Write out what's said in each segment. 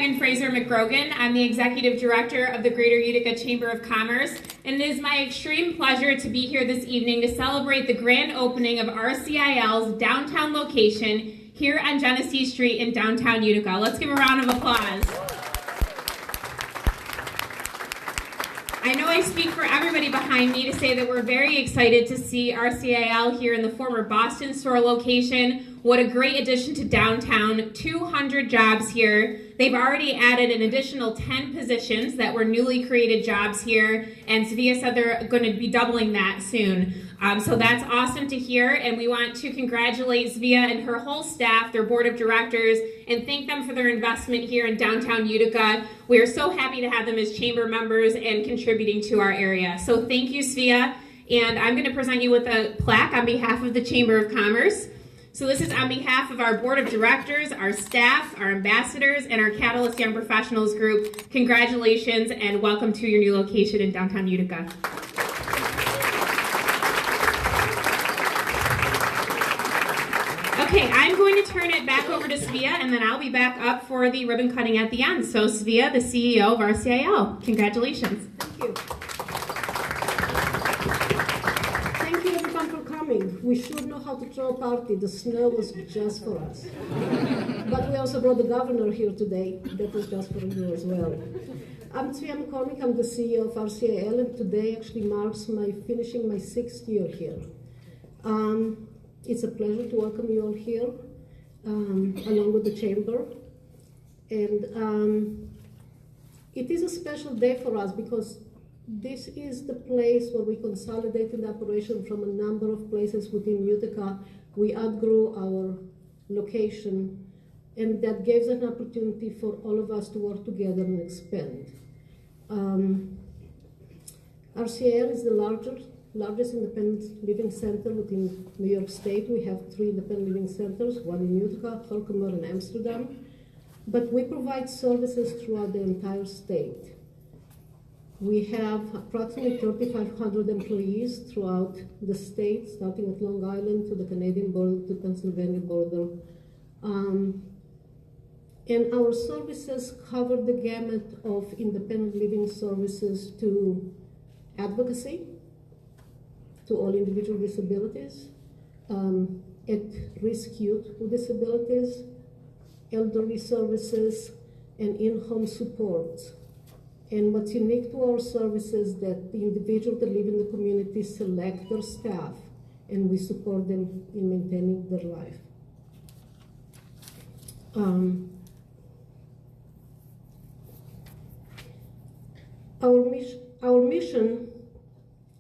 Shannon Fraser McGrogan. I'm the Executive Director of the Greater Utica Chamber of Commerce, and it is my extreme pleasure to be here this evening to celebrate the grand opening of RCIL's downtown location here on Genesee Street in downtown Utica. Let's give a round of applause. I know I speak for everybody behind me to say that we're very excited to see RCIL here in the former Boston store location. What a great addition to downtown, 200 jobs here. They've already added an additional 10 positions that were newly created jobs here, and Svea said they're going to be doubling that soon. So that's awesome to hear, and we want to congratulate Svea and her whole staff, their board of directors, and thank them for their investment here in downtown Utica. We are so happy to have them as chamber members and contributing to our area. So thank you, Svea, and I'm going to present you with a plaque on behalf of the Chamber of Commerce. So this is on behalf of our board of directors, our staff, our ambassadors, and our Catalyst Young Professionals group. Congratulations and welcome to your new location in downtown Utica. Okay, I'm going to turn it back over to Svea, and then I'll be back up for the ribbon cutting at the end. So Svea, the CEO of RCIL, congratulations. Thank you. Thank you everyone for coming. We sure know how to throw a party. The snow was just for us. But we also brought the governor here today. That was just for you as well. I'm Svea McCormick. I'm the CEO of RCIL, and today actually marks finishing my 6th year here. It's a pleasure to welcome you all here, along with the chamber. And it is a special day for us because this is the place where we consolidated the operation from a number of places within Utica. We outgrew our location, and that gives an opportunity for all of us to work together and expand. RCIL is the largest independent living center within New York State. We have 3 independent living centers, one in Utica, Herkimer, and Amsterdam. But we provide services throughout the entire state. We have approximately 3,500 employees throughout the state, starting at Long Island to the Canadian border, to Pennsylvania border. And our services cover the gamut of independent living services to advocacy, to all individual disabilities, at-risk youth with disabilities, elderly services, and in-home support. And what's unique to our services is that the individuals that live in the community select their staff, and we support them in maintaining their life. Our mission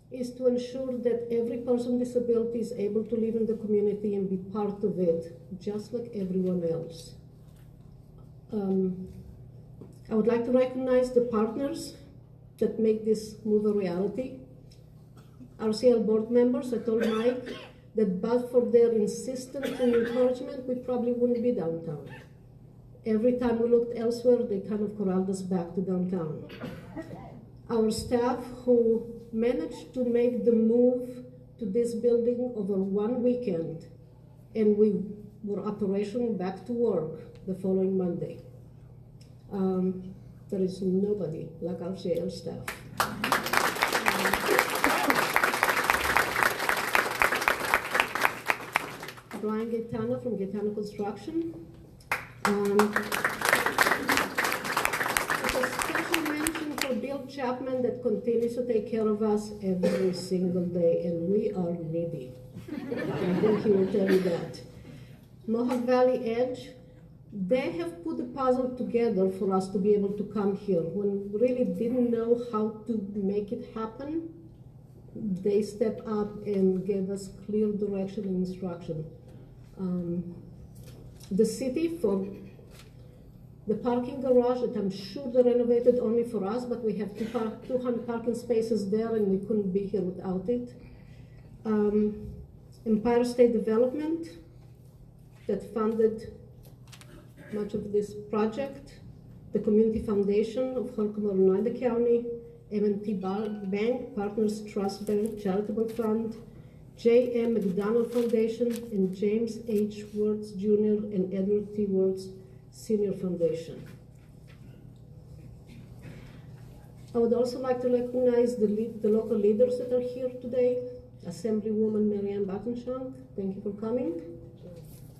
is to ensure that every person with disability is able to live in the community and be part of it, just like everyone else. I would like to recognize the partners that make this move a reality. RCIL board members, I told Mike that but for their insistence and encouragement, we probably wouldn't be downtown. Every time we looked elsewhere, they kind of corralled us back to downtown. Our staff who managed to make the move to this building over one weekend, and we were operational back to work the following Monday. There is nobody like our RCIL staff. Brian Gaetano from Gaetano Construction. Bill Chapman that continues to take care of us every single day, and we are needy. I think he will tell you that. Mohawk Valley Edge, they have put the puzzle together for us to be able to come here. When we really didn't know how to make it happen, they stepped up and gave us clear direction and instruction. The city for the parking garage that I'm sure they renovated only for us, but we have 200 parking spaces there and we couldn't be here without it. Empire State Development that funded much of this project. The Community Foundation of Herkimer and Oneida County, M&T Bank, Partners Trust Bank, Charitable Fund, J.M. McDonald Foundation, and James H. Wirtz Jr. and Edward T. Wirtz Senior Foundation. I would also like to recognize the local leaders that are here today. Assemblywoman Marianne Battenshank, thank you for coming.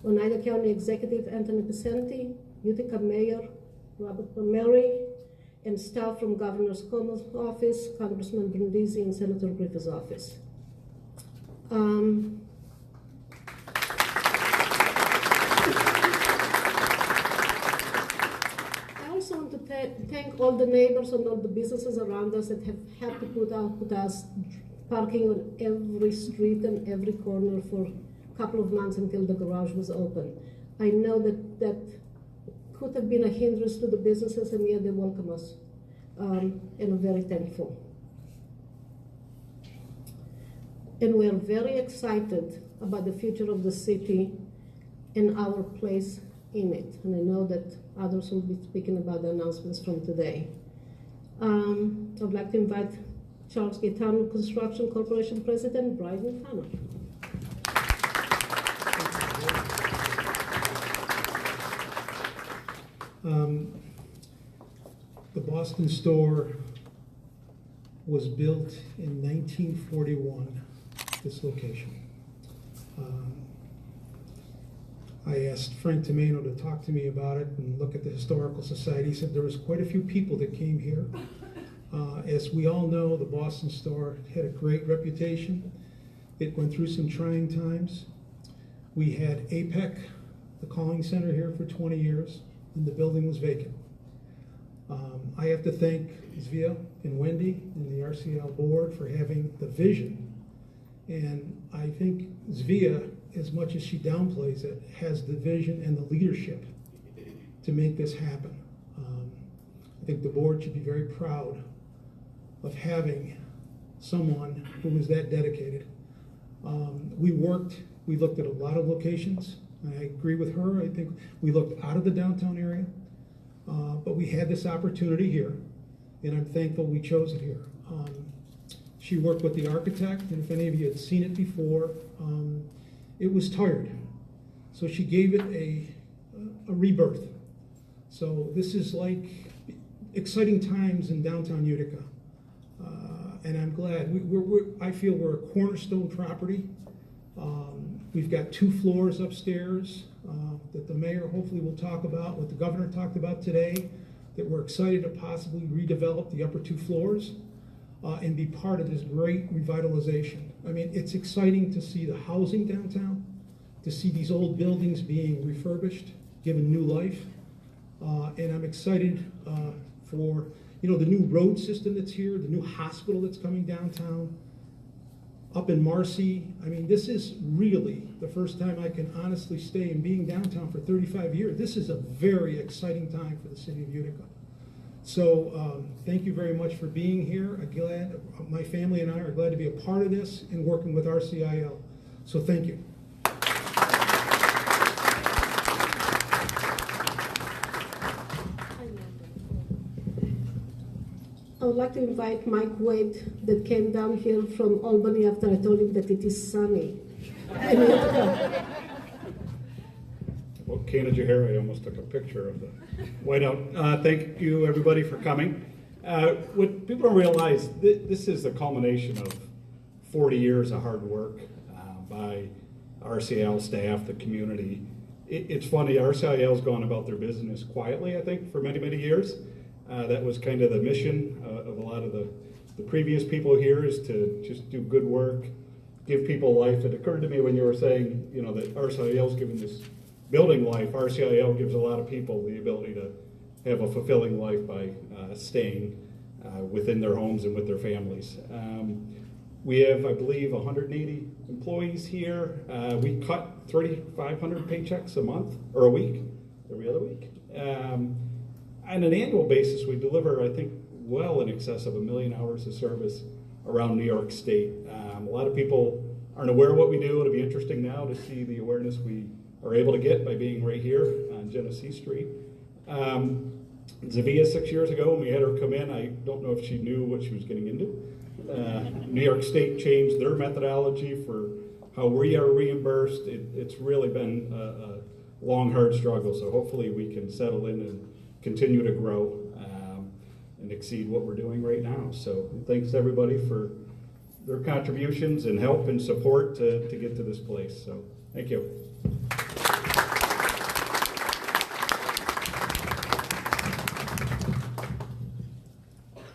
Oneida County Executive Anthony Picenti, Utica Mayor Robert Palmieri, and staff from Governor's Cuomo's office, Congressman Brindisi, and Senator Griffith's office. I also want to thank all the neighbors and all the businesses around us that have had to put us parking on every street and every corner for a couple of months until the garage was open. I know that could have been a hindrance to the businesses, and yet they welcome us, and I'm very thankful. And we're very excited about the future of the city and our place in it. And I know that others will be speaking about the announcements from today. I'd like to invite Charles Gaetano Construction Corporation President Brian McConnell. The Boston store was built in 1941, this location. I asked Frank Tomeno to talk to me about it and look at the Historical Society. He said there was quite a few people that came here. As we all know, the Boston store had a great reputation. It went through some trying times. We had APEC, the calling center, here for 20 years, and the building was vacant. I have to thank Zvia and Wendy and the RCL board for having the vision. And I think Zvia, as much as she downplays it, has the vision and the leadership to make this happen. I think the board should be very proud of having someone who was that dedicated. We looked at a lot of locations. I agree with her. I think we looked out of the downtown area, but we had this opportunity here, and I'm thankful we chose it here. She worked with the architect, and if any of you had seen it before, it was tired. So she gave it a rebirth. So this is like exciting times in downtown Utica. And I'm glad. I feel we're a cornerstone property. We've got 2 floors upstairs that the mayor hopefully will talk about, what the governor talked about today, that we're excited to possibly redevelop the upper 2 floors and be part of this great revitalization. I mean, it's exciting to see the housing downtown, to see these old buildings being refurbished, given new life. And I'm excited for the new road system that's here, the new hospital that's coming downtown. Up in Marcy, I mean, this is really the first time I can honestly say, in being downtown for 35 years, this is a very exciting time for the city of Utica. So thank you very much for being here. I'm glad, my family and I are glad to be a part of this and working with RCIL. So thank you. I would like to invite Mike Wade that came down here from Albany after I told him that it is sunny. Well, Kana Jahari, I almost took a picture of the whiteout. Thank you, everybody, for coming. What people don't realize, this is the culmination of 40 years of hard work by RCIL staff, the community. It's funny, RCIL's gone about their business quietly, I think, for many, many years. That was kind of the mission of a lot of the previous people here, is to just do good work, give people life. It occurred to me when you were saying, that RCIL's given this building life. RCIL gives a lot of people the ability to have a fulfilling life by staying within their homes and with their families. We have, I believe, 180 employees here. We cut 3,500 paychecks a month, or a week, every other week. On an annual basis, we deliver, I think, well in excess of 1 million hours of service around New York State. A lot of people aren't aware of what we do. It'll be interesting now to see the awareness we are able to get by being right here on Genesee Street. Zavia, 6 years ago, when we had her come in, I don't know if she knew what she was getting into. New York State changed their methodology for how we are reimbursed. It's really been a long, hard struggle, so hopefully we can settle in and continue to grow. and exceed what we're doing right now. So thanks to everybody for their contributions and help and support to get to this place. So thank you.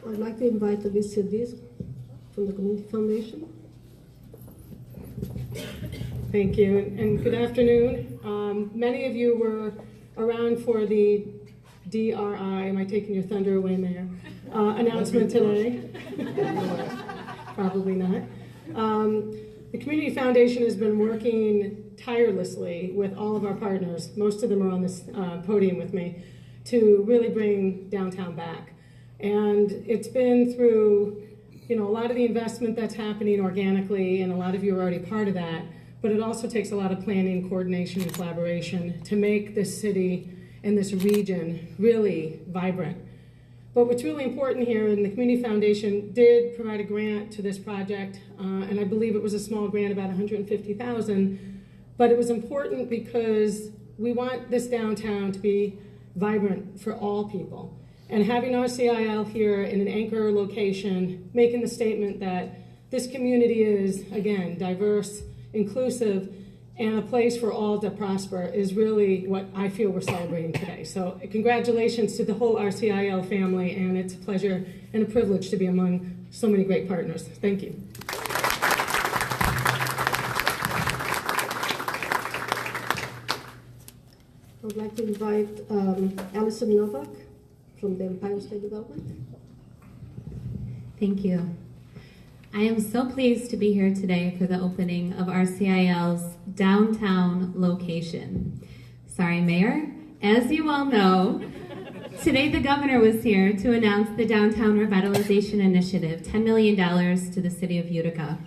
I'd like to invite Alicia Diaz from the Community Foundation. Thank you, and good afternoon. Many of you were around for the DRI, am I taking your thunder away, Mayor? Announcement today. Probably not. The Community Foundation has been working tirelessly with all of our partners, most of them are on this podium with me, to really bring downtown back. And it's been through, a lot of the investment that's happening organically, and a lot of you are already part of that, but it also takes a lot of planning, coordination, and collaboration to make this city and this region really vibrant. But what's really important here, and the Community Foundation did provide a grant to this project, and I believe it was a small grant, about $150,000, but it was important because we want this downtown to be vibrant for all people. And having RCIL here in an anchor location, making the statement that this community is, again, diverse, inclusive, and a place for all to prosper is really what I feel we're celebrating today. So congratulations to the whole RCIL family, and it's a pleasure and a privilege to be among so many great partners. Thank you. I would like to invite Alison Novak from the Empire State Development. Thank you. I am so pleased to be here today for the opening of RCIL's downtown location. Sorry, Mayor. As you all know, today the governor was here to announce the Downtown Revitalization Initiative, $10 million to the city of Utica.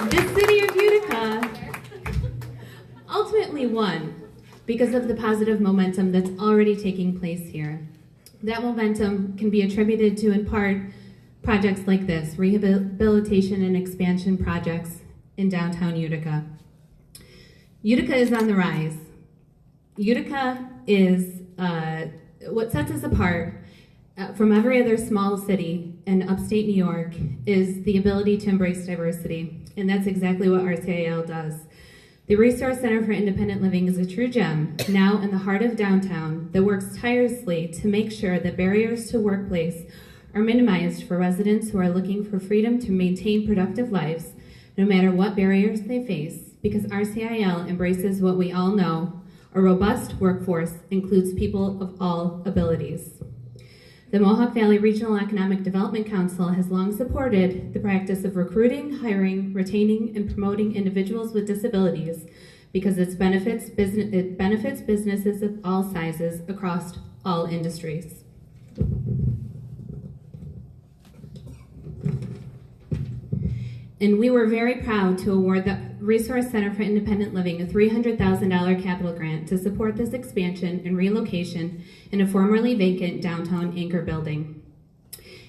The city of Utica ultimately won because of the positive momentum that's already taking place here. That momentum can be attributed to, in part, projects like this, rehabilitation and expansion projects in downtown Utica. Utica is on the rise. Utica is what sets us apart from every other small city in upstate New York is the ability to embrace diversity, and that's exactly what RCIL does. The Resource Center for Independent Living is a true gem, now in the heart of downtown, that works tirelessly to make sure that barriers to workplace are minimized for residents who are looking for freedom to maintain productive lives, no matter what barriers they face, because RCIL embraces what we all know: a robust workforce includes people of all abilities. The Mohawk Valley Regional Economic Development Council has long supported the practice of recruiting, hiring, retaining, and promoting individuals with disabilities because it benefits businesses of all sizes across all industries. And we were very proud to award the Resource Center for Independent Living a $300,000 capital grant to support this expansion and relocation in a formerly vacant downtown anchor building.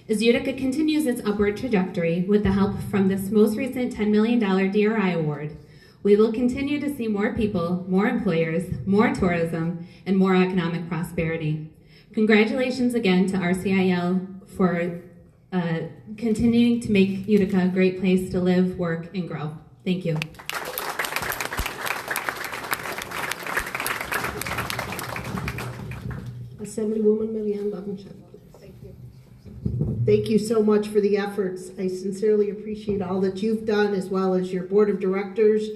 As Utica continues its upward trajectory with the help from this most recent $10 million DRI award, we will continue to see more people, more employers, more tourism, and more economic prosperity. Congratulations again to RCIL for continuing to make Utica a great place to live, work, and grow. Thank you. Assemblywoman Marianne Babenschap. Thank you so much for the efforts. I sincerely appreciate all that you've done, as well as your board of directors,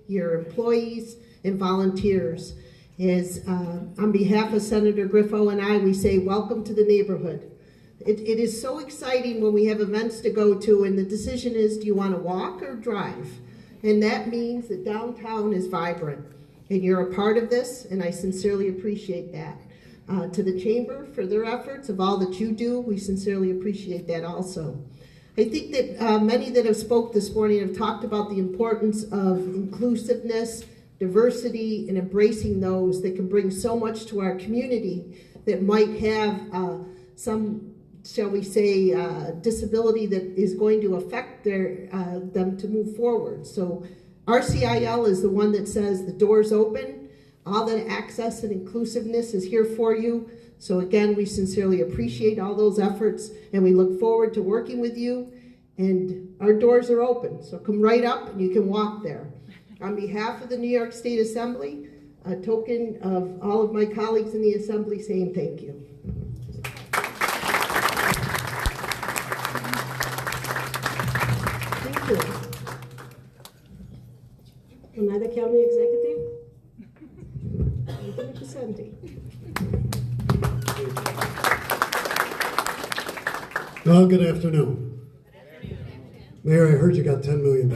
your employees, and volunteers. On behalf of Senator Griffo and I, we say welcome to the neighborhood. It is so exciting when we have events to go to, and the decision is, do you want to walk or drive? And that means that downtown is vibrant, and you're a part of this, and I sincerely appreciate that. To the Chamber for their efforts of all that you do, we sincerely appreciate that also. I think that many that have spoke this morning have talked about the importance of inclusiveness, diversity, and embracing those that can bring so much to our community that might have some, shall we say, disability that is going to affect them to move forward. So RCIL is the one that says the door's open. All that access and inclusiveness is here for you. So again, we sincerely appreciate all those efforts, and we look forward to working with you. And our doors are open, so come right up and you can walk there. On behalf of the New York State Assembly, a token of all of my colleagues in the Assembly saying thank you. Thank you. Oneida County Executive, Anthony Picenti. Well, good afternoon. Mayor, I heard you got $10 million.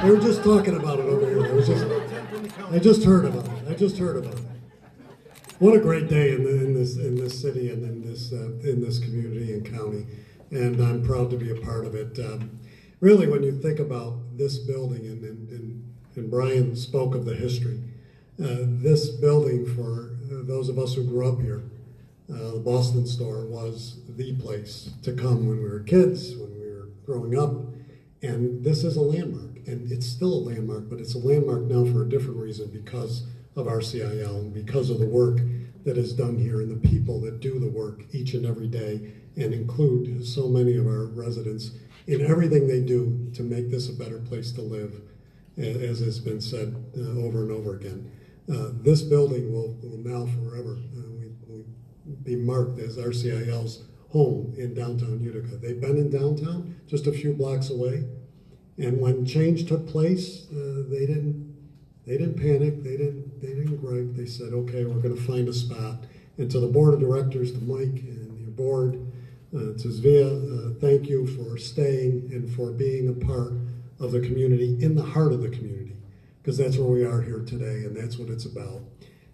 They were just talking about it over here. I just heard about it. What a great day in this city and in this community and county, and I'm proud to be a part of it. Really, when you think about this building, and Brian spoke of the history, this building for those of us who grew up here, the Boston store was the place to come when we were kids, when we were growing up, and this is a landmark, and it's still a landmark, but it's a landmark now for a different reason, because of RCIL and because of the work that is done here and the people that do the work each and every day and include so many of our residents in everything they do to make this a better place to live, as has been said over and over again. This building will now forever be marked as RCIL's home in downtown Utica. They've been in downtown, just a few blocks away, and when change took place, they didn't panic, they didn't gripe. They said, okay, we're going to find a spot. And to the board of directors, to Mike and your board, to Zvia, thank you for staying and for being a part of the community, in the heart of the community, because that's where we are here today, and that's what it's about.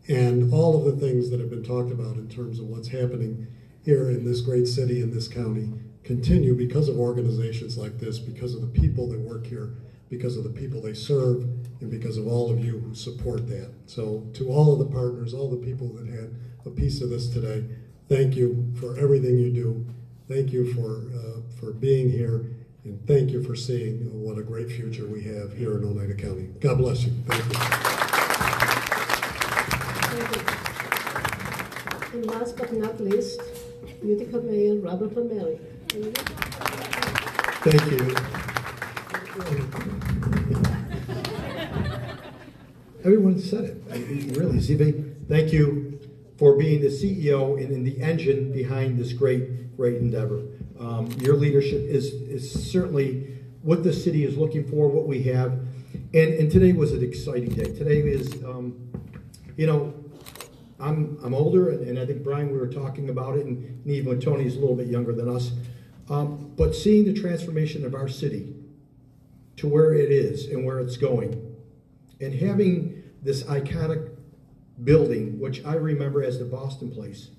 And all of the things that have been talked about in terms of what's happening here in this great city, in this county, continue because of organizations like this, because of the people that work here, because of the people they serve, and because of all of you who support that. So to all of the partners, all the people that had a piece of this today, thank you for everything you do. Thank you for being here, and thank you for seeing what a great future we have here in Oneida County. God bless you. Thank you. And last but not least, Utica Mayor Robert Palmieri. Thank you. Everyone said it. Really, Zive, thank you for being the CEO and the engine behind this great endeavor. Your leadership is certainly what the city is looking for, what we have. And today was an exciting day. Today is, I'm older, and I think, Brian, we were talking about it, and even Tony's a little bit younger than us. But seeing the transformation of our city to where it is and where it's going, and having this iconic building, which I remember as the Boston Place,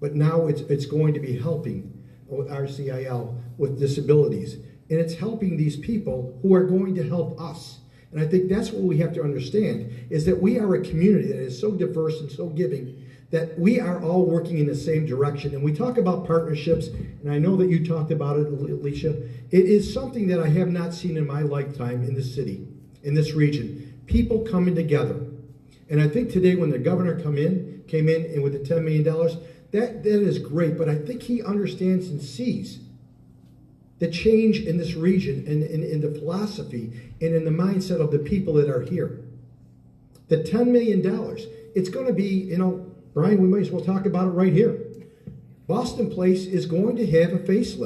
but now it's going to be helping RCIL with disabilities, and it's helping these people who are going to help us. And I think that's what we have to understand, is that we are a community that is so diverse and so giving that we are all working in the same direction. And we talk about partnerships, and I know that you talked about it, Alicia. It is something that I have not seen in my lifetime in this city, in this region. People coming together. And I think today when the governor came in and with the $10 million, that is great. But I think he understands and sees the change in this region and in the philosophy and in the mindset of the people that are here. The $10 million, it's going to be, Brian, we might as well talk about it right here. Boston Place is going to have a facelift.